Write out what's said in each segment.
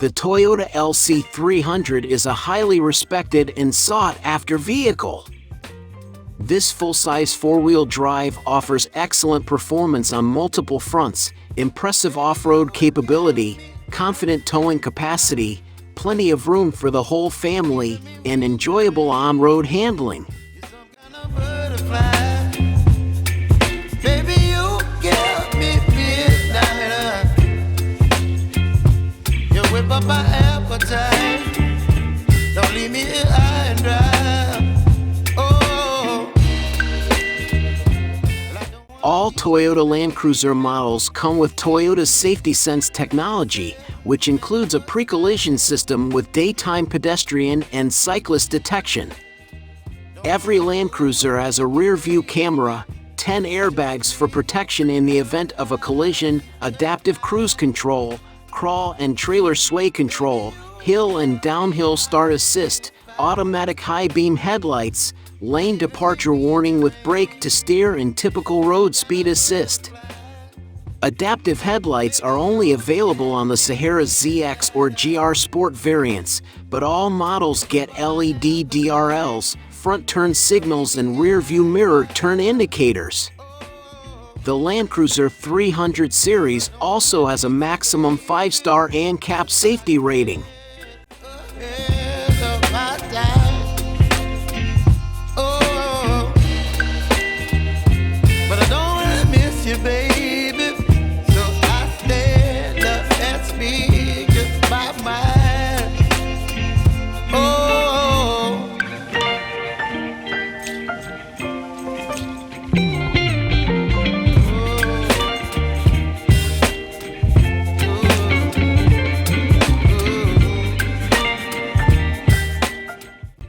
The Toyota LC300 is a highly respected and sought-after vehicle. This full-size four-wheel drive offers excellent performance on multiple fronts, impressive off-road capability, confident towing capacity, plenty of room for the whole family, and enjoyable on-road handling. Up my appetite. Don't leave me here high and dry. Oh. All Toyota LandCruiser models come with Toyota's Safety Sense technology, which includes a pre-collision system with daytime pedestrian and cyclist detection. Every LandCruiser has a rear-view camera, 10 airbags for protection in the event of a collision, adaptive cruise control, crawl and trailer sway control, hill and downhill start assist, automatic high beam headlights, lane departure warning with brake to steer and typical road speed assist. Adaptive headlights are only available on the Sahara ZX or GR Sport variants, but all models get LED DRLs, front turn signals and rear view mirror turn indicators. The LandCruiser 300 series also has a maximum 5-star ANCAP safety rating. But I don't wanna miss you, baby. So I stand up and speak just my mind. Oh.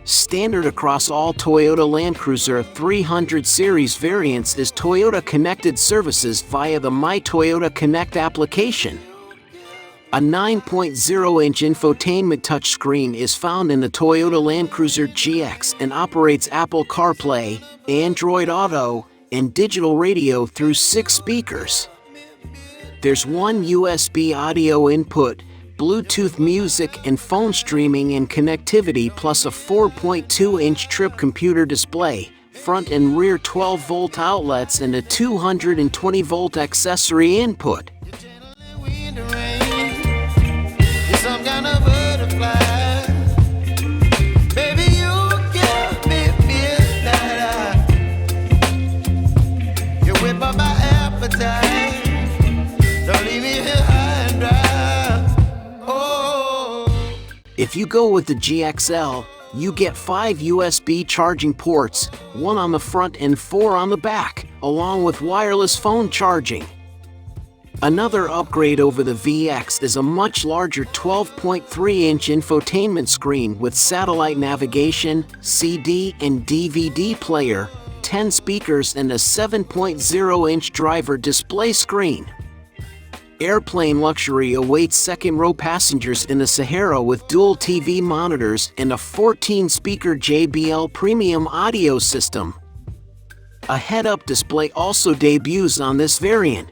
Standard across all Toyota LandCruiser 300 series variants is Toyota Connected Services via the myToyota Connect application. A 9.0-inch infotainment touchscreen is found in the Toyota LandCruiser GX and operates Apple CarPlay, Android Auto, and digital radio through 6 speakers. There's one USB audio input, Bluetooth music and phone streaming and connectivity, plus a 4.2-inch trip computer display, front and rear 12-volt outlets, and a 220-volt accessory input. If you go with the GXL, you get 5 USB charging ports, 1 on the front and 4 on the back, along with wireless phone charging. Another upgrade over the VX is a much larger 12.3-inch infotainment screen with satellite navigation, CD and DVD player, 10 speakers and a 7.0-inch driver display screen. Airplane luxury awaits second-row passengers in the Sahara with dual TV monitors and a 14-speaker JBL premium audio system. A head-up display also debuts on this variant.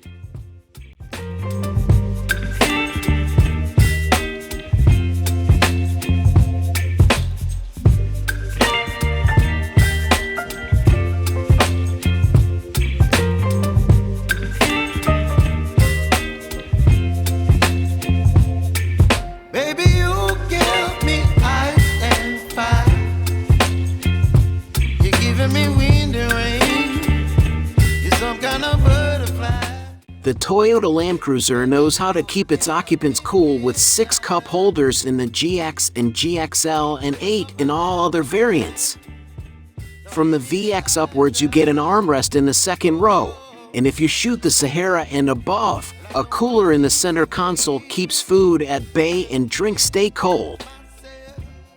The Toyota LandCruiser knows how to keep its occupants cool with 6 cup holders in the GX and GXL and 8 in all other variants. From the VX upwards you get an armrest in the second row, and if you shoot the Sahara and above, a cooler in the center console keeps food at bay and drinks stay cold.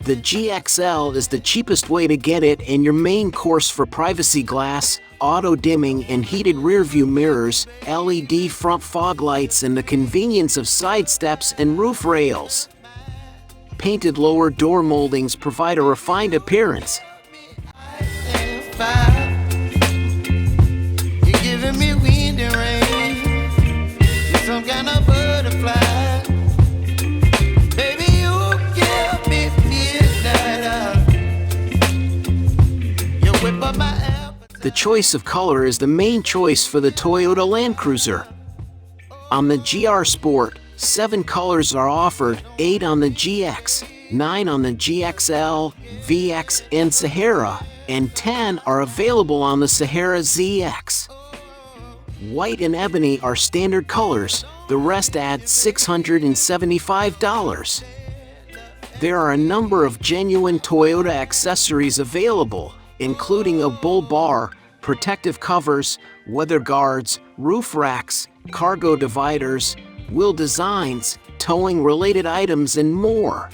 The GXL is the cheapest way to get it, and your main course for privacy glass, auto-dimming and heated rearview mirrors, LED front fog lights, and the convenience of side steps and roof rails. Painted lower door moldings provide a refined appearance. You're giving me wind and rain. You're some kind of butterfly. Baby, choice of color is the main choice for the Toyota LandCruiser. On the GR Sport, 7 colors are offered, 8 on the GX, 9 on the GXL, VX, and Sahara, and 10 are available on the Sahara ZX. White and ebony are standard colors, the rest add $675. There are a number of genuine Toyota accessories available, including a bull bar, protective covers, weather guards, roof racks, cargo dividers, wheel designs, towing-related items, and more.